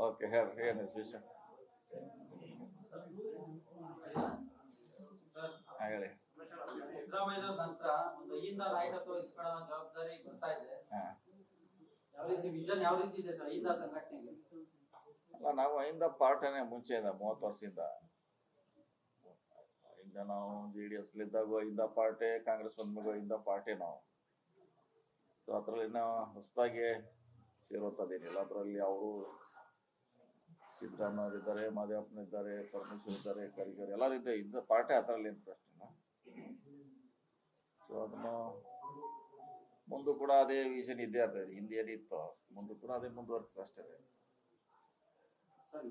Okay ಹೇಳಿ ಏನು ವಿಶೇಷ ಹೇಳಿ. ಸಿದ್ದರಾಮಯ್ಯ ನಂತರ ಒಂದು ಅಹಿಂದ ನಾಯಕತ್ವ ಇಸ್ಕೊಳ್ಳೋ ಜವಾಬ್ದಾರಿ ಬರ್ತಾ ಇದೆ. ಯಾವ ರೀತಿ ವಿಷನ್ ಯಾವ ರೀತಿ ಇದೆ ಸರ್ ಅಹಿಂದ ಸಂಘಟನೆಗೆ? ಅಲ್ಲ, ನಾವು ಅಹಿಂದ ಪಾರ್ಟಿನೇ ಮುಂಚೆಯಿಂದ 30 ವರ್ಷದಿಂದ ನಾವು JDS ಇದ್ದಾಗ ಅಹಿಂದ ಪಾರ್ಟಿ, ಕಾಂಗ್ರೆಸ್ ಬಂದ್ಮೇಲೆ ಅಹಿಂದ ಪಾರ್ಟಿ ನಾವು. ಸೊ ಅದ್ರಲ್ಲಿ ನಾವು ಹೊಸದಾಗಿ ಸೇರೋದೇನಿಲ್ಲ. ಅದರಲ್ಲಿ ಅವರು ಸಿದ್ದರಾಮಯ್ಯ ಇದ್ದಾರೆ, ಮಾದೇವಪ್ಪನ ಇದ್ದಾರೆ, ಪರಮೇಶ್ವರ್ ಇದ್ದಾರೆ, ಕರಿಗರ್ ಎಲ್ಲರೂ ಇದ್ದಾರೆ. ಇದ್ದ ಪಾರ್ಟಿ ಅದರಲ್ಲಿ ಏನು ಪ್ರಶ್ನೆ. ಸೊ ಅದನ್ನು ಮುಂದೆ ಕೂಡ ಅದೇ ವಿಷನ್ ಇದ್ದೇ ಇರ್ತದೆ. ಹಿಂದೆ ಏನಿತ್ತು ಮುಂದೆ ಕೂಡ ಅದೇ ಮುಂದುವರ್ತದೆ ಅಷ್ಟೇ.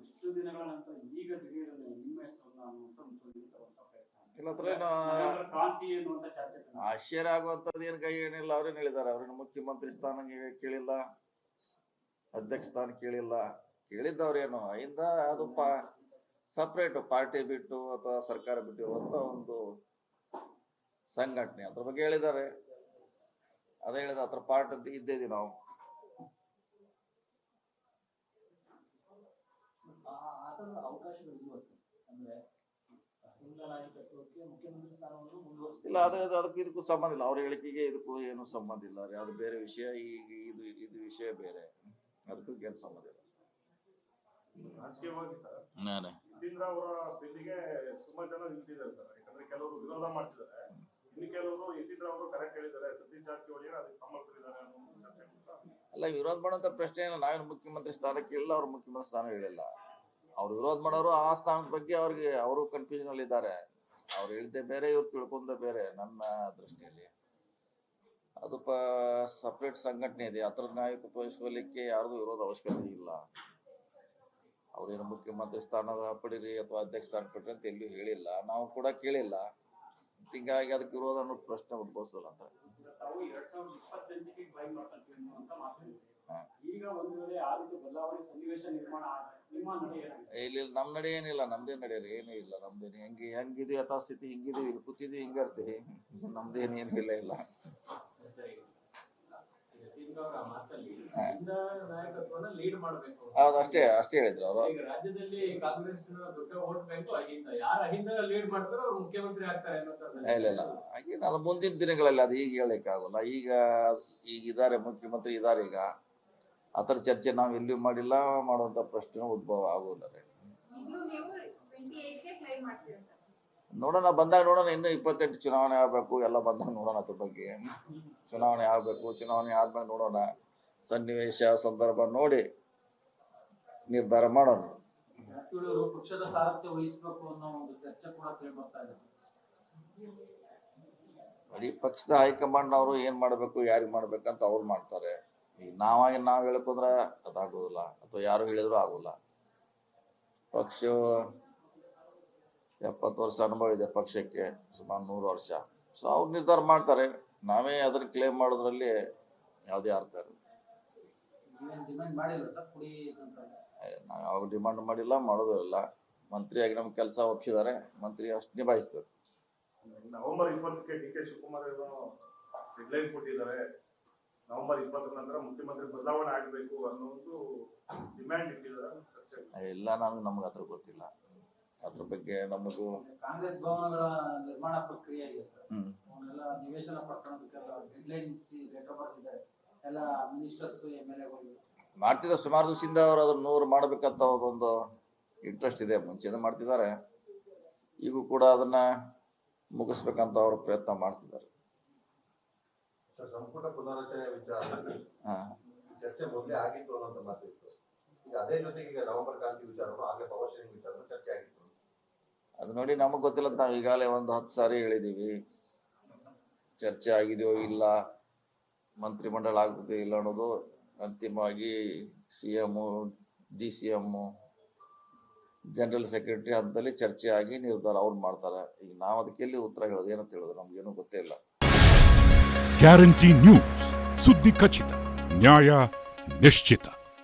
ಇಷ್ಟು ದಿನಗಳ ನಂತರ ಈಗ ನಿಮ್ಮ ಆಶ್ಚರ್ಯ ಆಗುವಂತದ್ದು ಏನು ಕೈ ಏನಿಲ್ಲ. ಅವ್ರೇನು ಹೇಳಿದ್ದಾರೆ, ಅವ್ರನ್ನ ಮುಖ್ಯಮಂತ್ರಿ ಸ್ಥಾನ ಕೇಳಿಲ್ಲ, ಅಧ್ಯಕ್ಷ ಸ್ಥಾನ ಕೇಳಿಲ್ಲ. ಕೇಳಿದ್ದವ್ರೇನು ಅಹಿಂದ ಅದು ಸಪ್ರೇಟ್ ಪಾರ್ಟಿ ಬಿಟ್ಟು ಅಥವಾ ಸರ್ಕಾರ ಬಿಟ್ಟಿರುವಂತ ಒಂದು ಸಂಘಟನೆ, ಅದ್ರ ಬಗ್ಗೆ ಹೇಳಿದ್ದಾರೆ. ಅದೇ ಹೇಳಿದ ಅದ್ರ ಪಾರ್ಟ್ ಅಂತ ಇದ್ದೇವೆ ನಾವು. ಇಲ್ಲ, ಅದಕ್ಕೂ ಇದಕ್ಕೂ ಸಂಬಂಧ ಇಲ್ಲ. ಅವ್ರ ಹೇಳಿಕೆಗೆ ಇದಕ್ಕೂ ಏನು ಸಂಬಂಧ ಇಲ್ಲ ರೀ. ಅದು ಬೇರೆ ವಿಷಯ. ಈಗ ಇದು ವಿಷಯ ಬೇರೆ, ಅದಕ್ಕೂ ಏನು ಸಂಬಂಧ ಇಲ್ಲ. ರಾಜಕೀಯವಾಗಿ ಸರ್ ಯತೀಂದ್ರ ಅವರ ಬೆನ್ನಿಗೆ ಸುಮಾರು ಜನ ನಿಂತಿದ್ದಾರೆ ಸರ್. ಯಾಕಂದ್ರೆ ಕೆಲವರು ವಿರೋಧ ಮಾಡ್ತಿದ್ದಾರೆ, ಇನ್ನು ಕೆಲವರು ಯತೀಂದ್ರ ಅವರು ಕರೆಕ್ಟ್ ಹೇಳಿದ್ದಾರೆ, ಸತೀಶ್ ಜಾರಕಿಹೊಳಿ ಅದಕ್ಕೆ ಸಮರ್ಥರಿದ್ದಾರೆ ಅನ್ನೋ ಚರ್ಚೆ. ಅಲ್ಲ, ವಿರೋಧ ಮಾಡುವಂತ ಪ್ರಶ್ನೆ ಇಲ್ಲ. ನಾವೇನು ಮುಖ್ಯಮಂತ್ರಿ ಸ್ಥಾನ ಕೇಳಿಲ್ಲ, ಅವ್ರು ಮುಖ್ಯಮಂತ್ರಿ ಸ್ಥಾನ ಹೇಳಿಲ್ಲ. ಅವ್ರು ವಿರೋಧ ಮಾಡೋರು ಆ ಸ್ಥಾನದ ಬಗ್ಗೆ ಅವ್ರಿಗೆ ಅವರು ಕನ್ಫ್ಯೂಷನ್ ಅಲ್ಲಿ ಇದ್ದಾರೆ. ಅವ್ರು ಹೇಳಿದ್ದೆ ಬೇರೆ, ಇವ್ರು ತಿಳ್ಕೊಂಡ ಬೇರೆ. ನನ್ನ ದೃಷ್ಟಿಯಲ್ಲಿ ಅದು ಸಪ್ರೇಟ್ ಸಂಘಟನೆ ಇದೆ. ಅದರ ನಾಯಕತ್ವ ವಹಿಸ್ಕೊಳ್ಳಿಕ್ಕೆ ಯಾರ್ದು ವಿರೋಧ ಅವಶ್ಯಕತೆ ಇಲ್ಲ. ಅವ್ರೇನು ಮುಖ್ಯಮಂತ್ರಿ ಸ್ಥಾನ ಪಡೀರಿ ಅಥವಾ ಅಧ್ಯಕ್ಷ ಸ್ಥಾನ ಪಡ್ರಿ ಅಂತ ಎಲ್ಲೂ ಹೇಳಿಲ್ಲ, ನಾವು ಕೂಡ ಕೇಳಿಲ್ಲ. ಹೀಗಾಗಿ ಅದಕ್ಕೆ ವಿರೋಧ ಅನ್ನೋ ಪ್ರಶ್ನೆ ಉದ್ಭವಿಸಲ್ಲ ಅಂತ. ಇಲ್ಲಿ ನಮ್ ನಡೆ ಏನಿಲ್ಲ, ನಮ್ದೇ ನಡೆಯಲ್ಲ, ಏನೂ ಇಲ್ಲ. ನಮ್ದೇನು ಹೆಂಗಿದೆ ಯಥಾಸ್ಥಿತಿ ಹಿಂಗಿದೀವಿ, ಇಲ್ಲಿ ಕೂತಿದ್ವಿ, ಹಿಂಗಿರ್ತೀವಿ. ನಮ್ದೇನು ಏನಿಲ್ಲ ಇಲ್ಲ. ಹೌದು, ಅಷ್ಟೇ ಹೇಳಿದ್ರು ಅವರು. ಇಲ್ಲ ಹಾಗೆ ಅದು ಮುಂದಿನ ದಿನಗಳಲ್ಲಿ ಅದು ಈಗ ಹೇಳಕ್ ಆಗೋಲ್ಲ. ಈಗ ಇದಾರೆ ಮುಖ್ಯಮಂತ್ರಿ ಇದಾರೆ. ಈಗ ಆತರ ಚರ್ಚೆ ನಾವು ಎಲ್ಲಿಯೂ ಮಾಡಿಲ್ಲ, ಮಾಡುವಂತ ಪ್ರಶ್ನೆ ಉದ್ಭವ ಆಗೋಲ್ಲ. ನೋಡೋಣ, ಬಂದಾಗ ನೋಡೋಣ. ಇನ್ನು 28 ಚುನಾವಣೆ ಆಗ್ಬೇಕು, ಎಲ್ಲ ಬಂದಾಗ ನೋಡೋಣ. ಅದ್ರ ಬಗ್ಗೆ ಚುನಾವಣೆ ಆಗ್ಬೇಕು, ಚುನಾವಣೆ ಆದ್ಮೇಲೆ ನೋಡೋಣ. ಸನ್ನಿವೇಶ ಸಂದರ್ಭ ನೋಡಿ ನಿರ್ಧಾರ ಮಾಡೋಣ. ಪಕ್ಷದ ಸಾರಥ್ಯ ವಹಿಸಬೇಕು ಅನ್ನೋ ಒಂದು ಚರ್ಚೆ ಕೂಡ ಕೇಳ್ಬರ್ತಾ ಇದೆ. ಬರೀ ಪಕ್ಷದ ಹೈಕಮಾಂಡ್ ಅವರು ಏನ್ ಮಾಡ್ಬೇಕು, ಯಾರಿಗೆ ಮಾಡ್ಬೇಕಂತ ಅವ್ರು ಮಾಡ್ತಾರೆ. ಈಗ ನಾವ್ ಹೇಳ್ಕೊಂಡ್ರೆ ಅದಾಗೋದಿಲ್ಲ, ಅಥವಾ ಯಾರು ಹೇಳಿದ್ರು ಆಗೋಲ್ಲ. ಪಕ್ಷ 70 ವರ್ಷ ಅನುಭವ ಇದೆ ಪಕ್ಷಕ್ಕೆ, ಸುಮಾರು 100 ವರ್ಷ. ಸೊ ಅವ್ರು ನಿರ್ಧಾರ ಮಾಡ್ತಾರೆ. ನಾವೇ ಅದನ್ನ ಕ್ಲೇಮ್ ಮಾಡೋದ್ರಲ್ಲಿ ಯಾವುದೇ ಅರ್ಥ ಇಲ್ಲ. ನಾವು ಯಾವ ಡಿಮಾಂಡ್ ಮಾಡಿಲ್ಲ, ಮಾಡೋದು ಇಲ್ಲ. ಮಂತ್ರಿಯಾಗಿ ನಮ್ ಕೆಲಸ ಒಪ್ಪಿಸಿದ್ದಾರೆ, ಮಂತ್ರಿ ಅಷ್ಟು ನಿಭಾಯಿಸ್ತಾರೆ. ನವೆಂಬರ್ 20ಕ್ಕೆ DK ಶಿವಕುಮಾರ್ ಡೆಡ್ಲೈನ್ ಕೊಟ್ಟಿದ್ದಾರೆ. ನವೆಂಬರ್ 20 ನಂತರ ಮುಖ್ಯಮಂತ್ರಿ ಬದಲಾವಣೆ ಆಗಬೇಕು ಅನ್ನೋ ಒಂದು ಡಿಮ್ಯಾಂಡ್ ಇಟ್ಟಿದ್ದಾರೆ. ಇಲ್ಲ, ನಮ್ಗೆ ಅದ್ರ ಗೊತ್ತಿಲ್ಲ. ಅದ್ರ ಬಗ್ಗೆ ನಮಗೂ ಕಾಂಗ್ರೆಸ್ ಭವನಗಳ ನಿರ್ಮಾಣ ಪ್ರಕ್ರಿಯೆ ನಿವೇಶನ ಮಾಡ್ತಿದ್ದಾರೆ. ಸುಮಾರು ದಿವಸದಿಂದ ಅವರು ಅದನ್ನ 100 ಮಾಡ್ಬೇಕಂತ ಅವ್ರದೊಂದು ಇಂಟ್ರೆಸ್ಟ್ ಇದೆ. ಮುಂಚೆನೇ ಮಾಡ್ತಿದ್ದಾರೆ, ಈಗೂ ಕೂಡ ಅದನ್ನ ಮುಗಿಸ್ಬೇಕಂತ ಅವರು ಪ್ರಯತ್ನ ಮಾಡ್ತಿದ್ದಾರೆ. ಸಂಪುಟ ಪುನರಚನೆ ವಿಚಾರ ಚರ್ಚೆ ಮೊದಲೇ ಆಗಿತ್ತು ಅನ್ನೋ ಮಾತಿತ್ತು. ಈಗ ಅದೇ ಜೊತೆಗೆ ಈಗ ನವೆಂಬರ್ ಕ್ರಾಂತಿ ವಿಚಾರನು ಆಗಲೇ ಪವರ್ ಶೇರಿಂಗ್ ವಿಚಾರನು ಚರ್ಚೆ ಆಗಿತ್ತು. ಅದು ನೋಡಿ, ನಮಗ್ ಗೊತ್ತಿಲ್ಲ. ನಾವು ಈಗಾಗಲೇ ಒಂದು 10 ಸಾರಿ ಹೇಳಿದೀವಿ. ಚರ್ಚೆ ಆಗಿದೆಯೋ ಇಲ್ಲ, ಮಂತ್ರಿಮಂಡಲ ಆಗ್ತದೆ ಇಲ್ಲ ಅನ್ನೋದು ಅಂತಿಮವಾಗಿ CM, DCM, ಜನರಲ್ ಸೆಕ್ರೆಟರಿ ಹಂತದಲ್ಲಿ ಚರ್ಚೆ ಆಗಿ ನಿರ್ಧಾರ ಅವ್ರು ಮಾಡ್ತಾರೆ. ಈಗ ನಾವು ಅದಕ್ಕೆ ಎಲ್ಲಿ ಉತ್ತರ ಹೇಳೋದು, ಏನಂತ ಹೇಳೋದು, ನಮ್ಗೇನು ಗೊತ್ತೇ ಇಲ್ಲ. ಗ್ಯಾರಂಟಿ ನ್ಯೂಸ್, ಸುದ್ದಿ ಖಚಿತ, ನ್ಯಾಯ ನಿಶ್ಚಿತ.